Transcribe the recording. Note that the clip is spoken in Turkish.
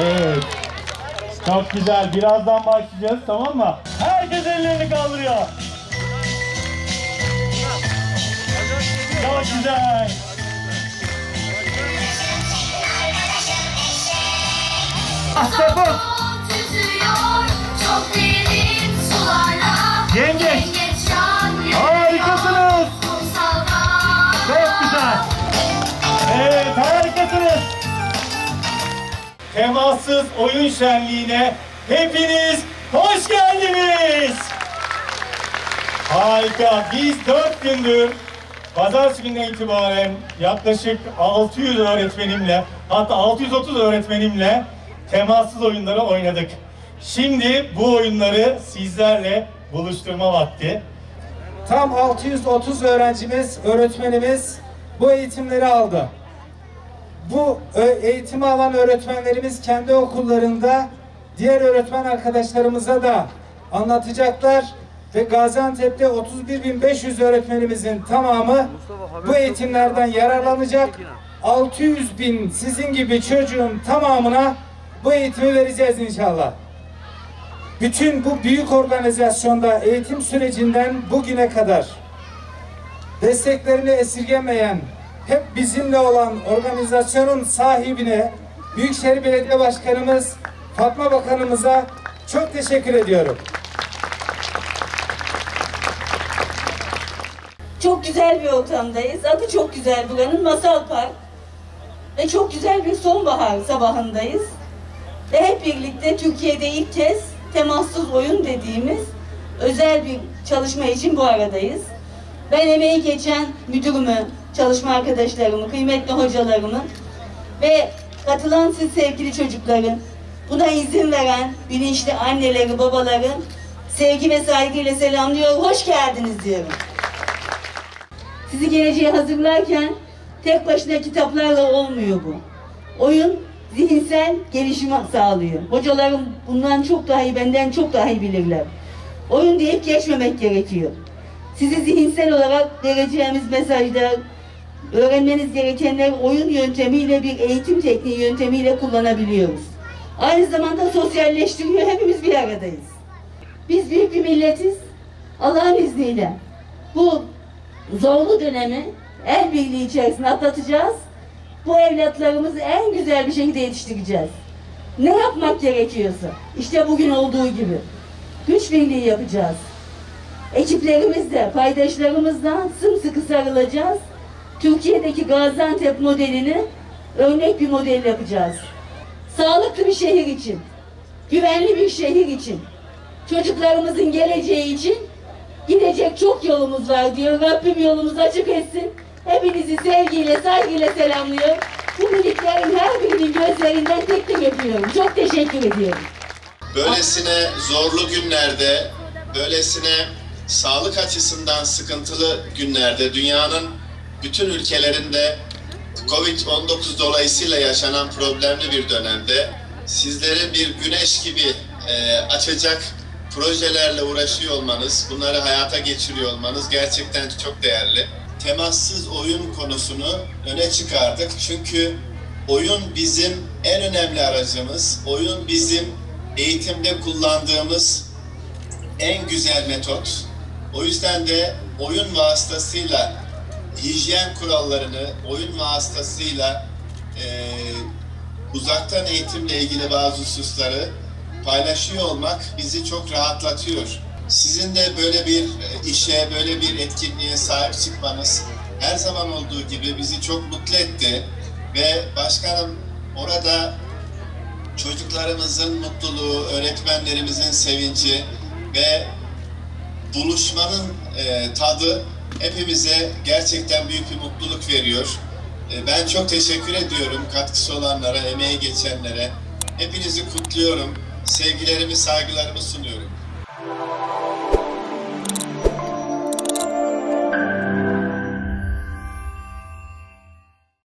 Evet. Çok güzel. Birazdan başlayacağız, tamam mı? Herkes ellerini kaldırıyor. Çok güzel. Ahtapot. Yengeç. Harikasınız. Çok güzel. Evet, harikasınız. Temassız oyun şenliğine hepiniz hoş geldiniz. Harika. Biz 4 gündür pazartesi gününden itibaren yaklaşık 600 öğretmenimle, hatta 630 öğretmenimle temassız oyunları oynadık. Şimdi bu oyunları sizlerle buluşturma vakti. Tam 630 öğrencimiz, öğretmenimiz bu eğitimleri aldı. Bu eğitimi alan öğretmenlerimiz kendi okullarında diğer öğretmen arkadaşlarımıza da anlatacaklar ve Gaziantep'te 31.500 öğretmenimizin tamamı bu eğitimlerden yararlanacak. 600.000 sizin gibi çocuğun tamamına bu eğitimi vereceğiz inşallah. Bütün bu büyük organizasyonda eğitim sürecinden bugüne kadar desteklerini esirgemeyen, hep bizimle olan organizasyonun sahibine, Büyükşehir Belediye Başkanımız Fatma Bakanımıza çok teşekkür ediyorum. Çok güzel bir ortamdayız. Adı çok güzel buranın, Masal Park. Ve çok güzel bir sonbahar sabahındayız. Ve hep birlikte Türkiye'de ilk kez temassız oyun dediğimiz özel bir çalışma için bu aradayız. Ben emeği geçen müdürümü, çalışma arkadaşlarımı, kıymetli hocalarımı ve katılan siz sevgili çocukların, buna izin veren bilinçli anneleri, babaları sevgi ve saygıyla selamlıyor, hoş geldiniz diyorum. Sizi geleceğe hazırlarken tek başına kitaplarla olmuyor bu. Oyun zihinsel gelişimi sağlıyor. Hocalarım bundan çok daha iyi, benden çok daha iyi bilirler. Oyun deyip geçmemek gerekiyor. Sizi zihinsel olarak vereceğimiz mesajlar, öğrenmeniz gerekenler oyun yöntemiyle, bir eğitim tekniği yöntemiyle kullanabiliyoruz. Aynı zamanda sosyalleştiriyor, hepimiz bir aradayız. Biz büyük bir milletiz. Allah'ın izniyle bu zorlu dönemi el birliği içerisinde atlatacağız. Bu evlatlarımızı en güzel bir şekilde yetiştireceğiz. Ne yapmak gerekiyorsa, işte bugün olduğu gibi güç birliği yapacağız. Ekiplerimizle, paydaşlarımızla sımsıkı sarılacağız. Türkiye'deki Gaziantep modelini örnek bir model yapacağız. Sağlıklı bir şehir için, güvenli bir şehir için, çocuklarımızın geleceği için gidecek çok yolumuz var diyor. Rabbim yolumuzu açık etsin. Hepinizi sevgiyle, saygıyla selamlıyor. Bu miniklerin her birinin gözlerinden tek tek öpüyorum. Çok teşekkür ediyorum. Böylesine zorlu günlerde, böylesine sağlık açısından sıkıntılı günlerde, dünyanın bütün ülkelerinde Covid-19 dolayısıyla yaşanan problemli bir dönemde sizleri bir güneş gibi açacak projelerle uğraşıyor olmanız, bunları hayata geçiriyor olmanız gerçekten çok değerli. Temassız oyun konusunu öne çıkardık çünkü oyun bizim en önemli aracımız, oyun bizim eğitimde kullandığımız en güzel metot. O yüzden de oyun vasıtasıyla hijyen kurallarını, oyun vasıtasıyla uzaktan eğitimle ilgili bazı hususları paylaşıyor olmak bizi çok rahatlatıyor. Sizin de böyle bir işe, böyle bir etkinliğe sahip çıkmanız her zaman olduğu gibi bizi çok mutlu etti. Ve başkanım, orada çocuklarımızın mutluluğu, öğretmenlerimizin sevinci ve buluşmanın tadı hepimize gerçekten büyük bir mutluluk veriyor. Ben çok teşekkür ediyorum katkısı olanlara, emeği geçenlere. Hepinizi kutluyorum. Sevgilerimi, saygılarımı sunuyorum.